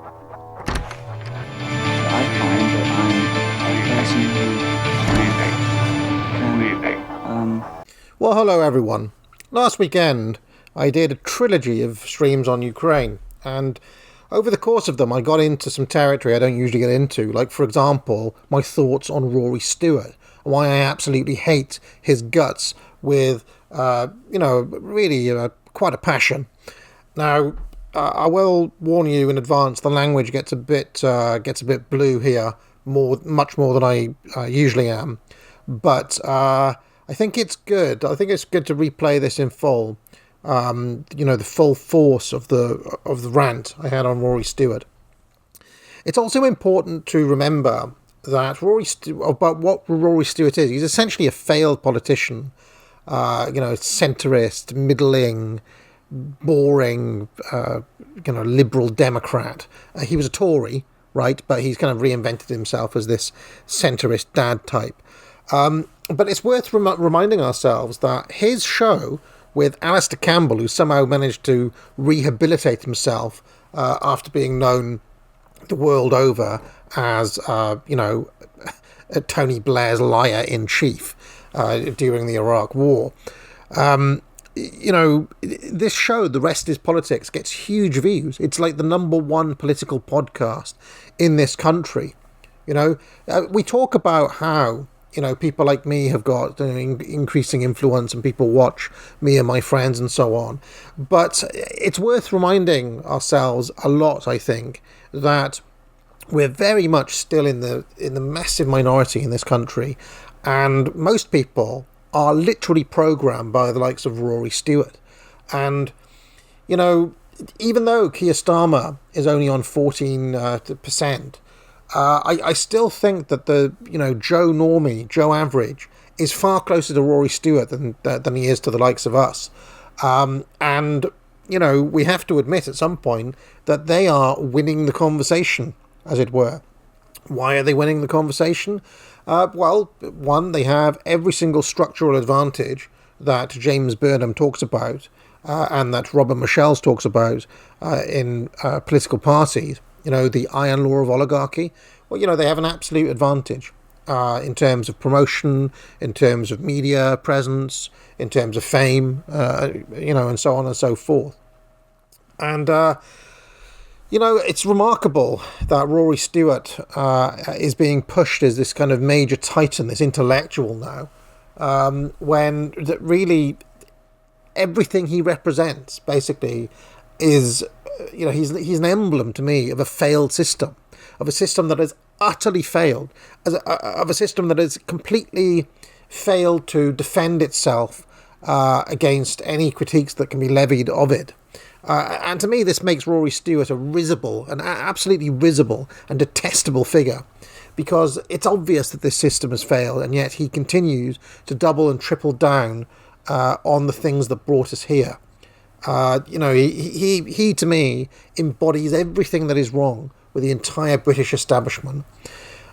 I find that I'm a person Well, hello everyone. Last weekend, I did a trilogy of streams on Ukraine, and over the course of them, I got into some territory I don't usually get into, like, for example, my thoughts on Rory Stewart, why I absolutely hate his guts with, really quite a passion. Now, I will warn you in advance. The language gets a bit blue here, much more than I usually am. But I think it's good. I think it's good to replay this in full. The full force of the rant I had on Rory Stewart. It's also important to remember that about what Rory Stewart is. He's essentially a failed politician. Centrist, middling, boring, liberal Democrat. He was a Tory, right? But he's kind of reinvented himself as this centrist dad type. But it's worth reminding ourselves that his show with Alistair Campbell, who somehow managed to rehabilitate himself after being known the world over as, Tony Blair's liar in chief during the Iraq War. This show, The Rest is Politics, gets huge views. It's like the number one political podcast in this country. We talk about how, people like me have got increasing influence and people watch me and my friends and so on. But it's worth reminding ourselves a lot, I think, that we're very much still in the massive minority in this country, and most people are literally programmed by the likes of Rory Stewart. And, even though Keir Starmer is only on 14%, I still think that the Joe average is far closer to Rory Stewart than he is to the likes of us. And we have to admit at some point that they are winning the conversation, as it were. Why are they winning the conversation? Well, one, they have every single structural advantage that James Burnham talks about and that Robert Michels talks about in political parties. The iron law of oligarchy. Well, they have an absolute advantage in terms of promotion, in terms of media presence, in terms of fame, and so on and so forth. And it's remarkable that Rory Stewart is being pushed as this kind of major titan, this intellectual now, when really everything he represents basically is, he's an emblem to me of a failed system, of a system that has utterly failed, of a system that has completely failed to defend itself against any critiques that can be levied of it. And to me, this makes Rory Stewart an absolutely risible and detestable figure, because it's obvious that this system has failed, and yet he continues to double and triple down on the things that brought us here. He to me embodies everything that is wrong with the entire British establishment.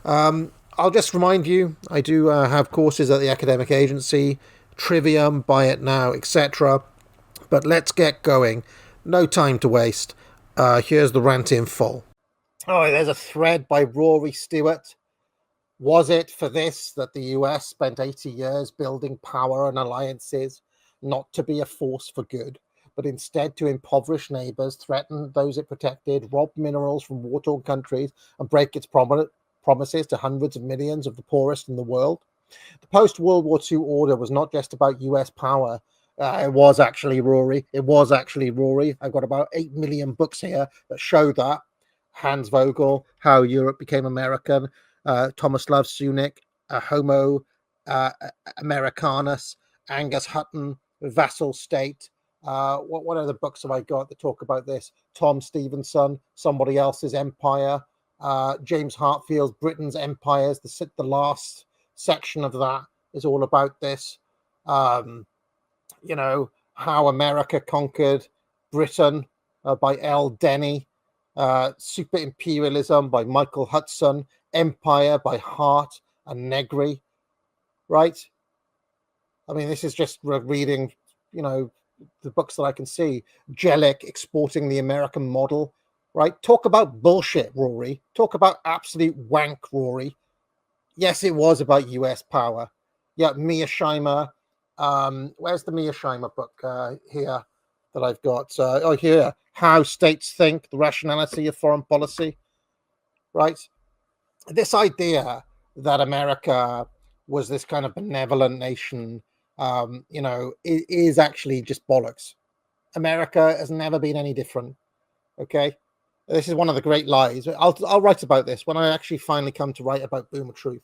I'll just remind you, I do have courses at the academic agency, Trivium, Buy It Now, etc. But let's get going. No time to waste. Here's the rant in full. Oh, there's a thread by Rory Stewart. Was it for this that the US spent 80 years building power and alliances, not to be a force for good, but instead to impoverish neighbours, threaten those it protected, rob minerals from war-torn countries, and break its promises to hundreds of millions of the poorest in the world? The post-World War II order was not just about US power. It was actually Rory. I've got about 8 million books here that show that. Hans Vogel, How Europe Became American, Tomislav Sunik, Homo Americanus, Angus Hutton, Vassal State. What other books have I got that talk about this? Tom Stevenson, Somebody Else's Empire, James Hartfield's Britain's Empires. The last section of that is all about this. How America Conquered Britain by L. Denny, Super Imperialism by Michael Hudson, Empire by Hart and Negri, right? I mean, this is just reading, the books that I can see. Jellic, Exporting the American Model, right? Talk about bullshit, Rory. Talk about absolute wank, Rory. Yes, it was about US power. Yeah, Mia Scheimer. Where's the Mia Scheimer book here that I've got? Here, How States Think, the Rationality of Foreign Policy, right? This idea that America was this kind of benevolent nation, is actually just bollocks. America has never been any different. Okay, this is one of the great lies. I'll write about this when I actually finally come to write about Boomer Truth.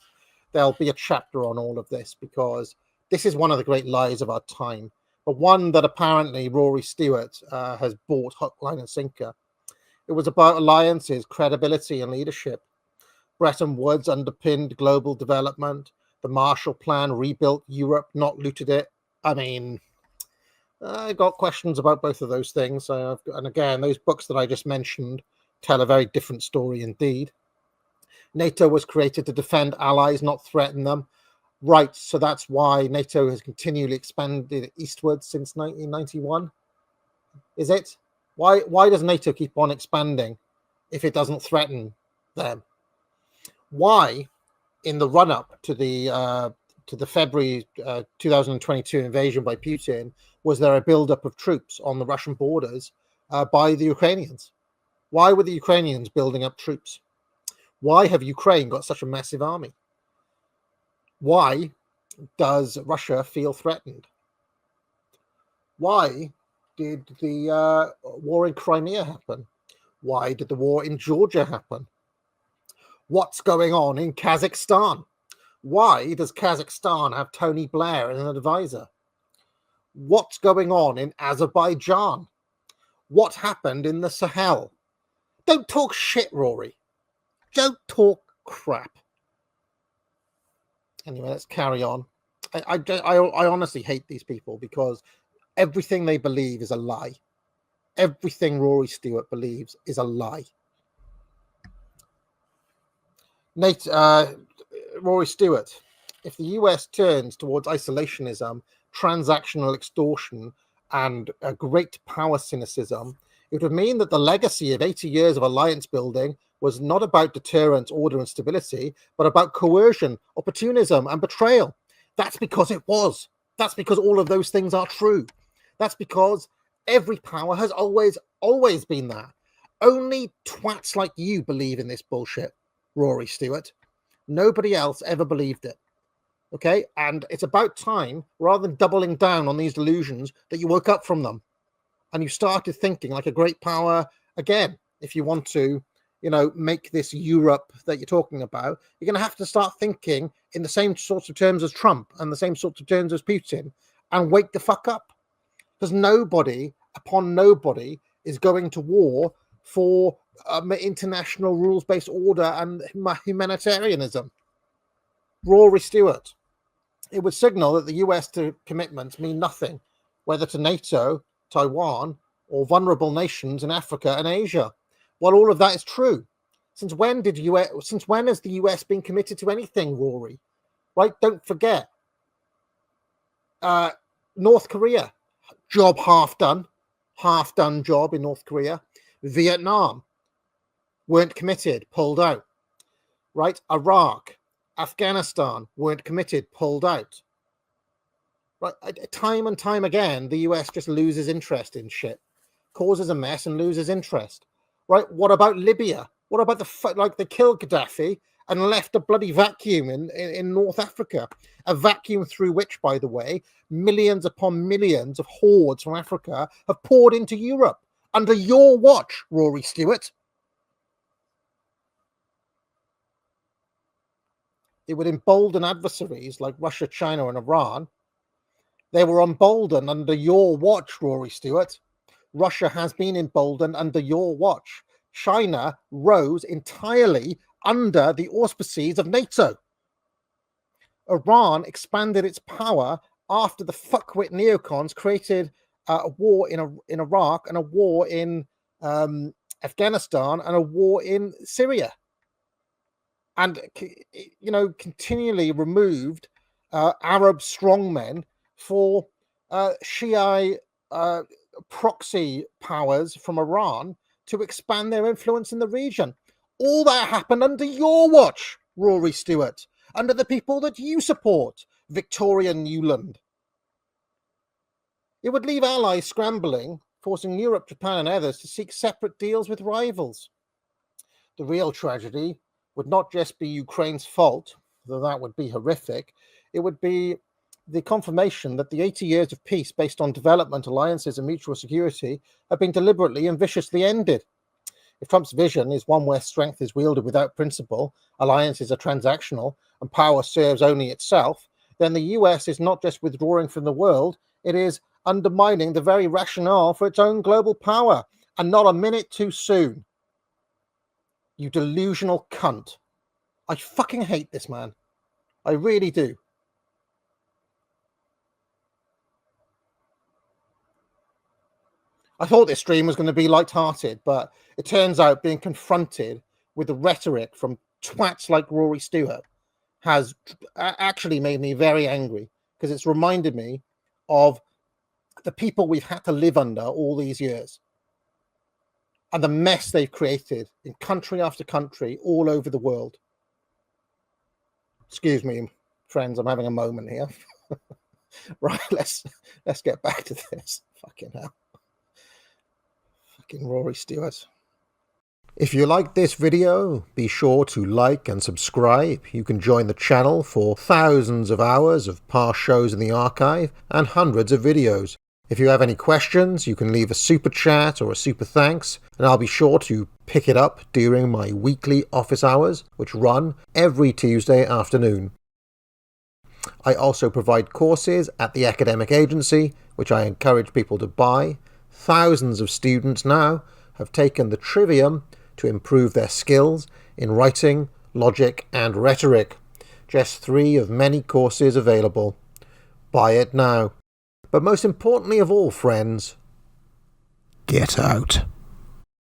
There'll be a chapter on all of this because this is one of the great lies of our time, but one that apparently Rory Stewart has bought hook, line, and sinker. It was about alliances, credibility, and leadership. Bretton Woods underpinned global development. The Marshall Plan rebuilt Europe, not looted it. I mean, I got questions about both of those things. And again, those books that I just mentioned tell a very different story indeed. NATO was created to defend allies, not threaten them. Right, so that's why NATO has continually expanded eastwards since 1991. Is it? Why does NATO keep on expanding if it doesn't threaten them? Why, in the run-up to the February 2022 invasion by Putin, was there a build-up of troops on the Russian borders by the Ukrainians? Why were the Ukrainians building up troops? Why have Ukraine got such a massive army? Why does Russia feel threatened? Why did the war in Crimea happen? Why did the war in Georgia happen? What's going on in Kazakhstan? Why does Kazakhstan have Tony Blair as an advisor? What's going on in Azerbaijan? What happened in the Sahel? Don't talk shit, Rory. Don't talk crap. Anyway, let's carry on. I honestly hate these people because everything they believe is a lie. Everything Rory Stewart believes is a lie. Rory Stewart, if the US turns towards isolationism, transactional extortion, and a great power cynicism, it would mean that the legacy of 80 years of alliance building was not about deterrence, order, and stability, but about coercion, opportunism, and betrayal. That's because it was. That's because all of those things are true. That's because every power has always been that. Only twats like you believe in this bullshit, Rory Stewart. Nobody else ever believed it. Okay? And it's about time, rather than doubling down on these delusions, that you woke up from them and you started thinking like a great power again. If you want to, make this Europe that you're talking about, you're going to have to start thinking in the same sorts of terms as Trump and the same sorts of terms as Putin and wake the fuck up. Because nobody is going to war for international rules-based order and humanitarianism. Rory Stewart. It would signal that the US commitments mean nothing, whether to NATO, Taiwan, or vulnerable nations in Africa and Asia. Well, all of that is true. Since when has the US been committed to anything, Rory? Right? Don't forget. North Korea, job half done job in North Korea. Vietnam, weren't committed, pulled out. Right? Iraq, Afghanistan, weren't committed, pulled out. Right? Time and time again, the US just loses interest in shit, causes a mess and loses interest. Right? What about Libya? What about they killed Gaddafi and left a bloody vacuum in North Africa, a vacuum through which, by the way, millions upon millions of hordes from Africa have poured into Europe under your watch, Rory Stewart. It would embolden adversaries like Russia, China, and Iran. They were emboldened under your watch, Rory Stewart. Russia has been emboldened under your watch. China rose entirely under the auspices of NATO. Iran expanded its power after the fuckwit neocons created a war in Iraq and a war in Afghanistan and a war in Syria. And, continually removed Arab strongmen for Shiite proxy powers from Iran to expand their influence in the region. All that happened under your watch, Rory Stewart, under the people that you support, Victoria Nuland. It would leave allies scrambling, forcing Europe, Japan and others to seek separate deals with rivals. The real tragedy would not just be Ukraine's fault, though that would be horrific. It would be the confirmation that the 80 years of peace based on development, alliances and mutual security have been deliberately and viciously ended. If Trump's vision is one where strength is wielded without principle, alliances are transactional, and power serves only itself, then the US is not just withdrawing from the world, it is undermining the very rationale for its own global power, and not a minute too soon. You delusional cunt. I fucking hate this man. I really do. I thought this stream was going to be light-hearted, but it turns out being confronted with the rhetoric from twats like Rory Stewart has actually made me very angry, because it's reminded me of the people we've had to live under all these years and the mess they've created in country after country all over the world. Excuse me, friends, I'm having a moment here. Right, let's get back to this. Fucking hell. Fucking Rory Stewart. If you like this video, be sure to like and subscribe. You can join the channel for thousands of hours of past shows in the archive and hundreds of videos. If you have any questions, you can leave a super chat or a super thanks, and I'll be sure to pick it up during my weekly office hours, which run every Tuesday afternoon. I also provide courses at the academic agency, which I encourage people to buy. Thousands of students now have taken the Trivium to improve their skills in writing, logic and rhetoric. Just 3 of many courses available. Buy it now. But most importantly of all, friends, get out.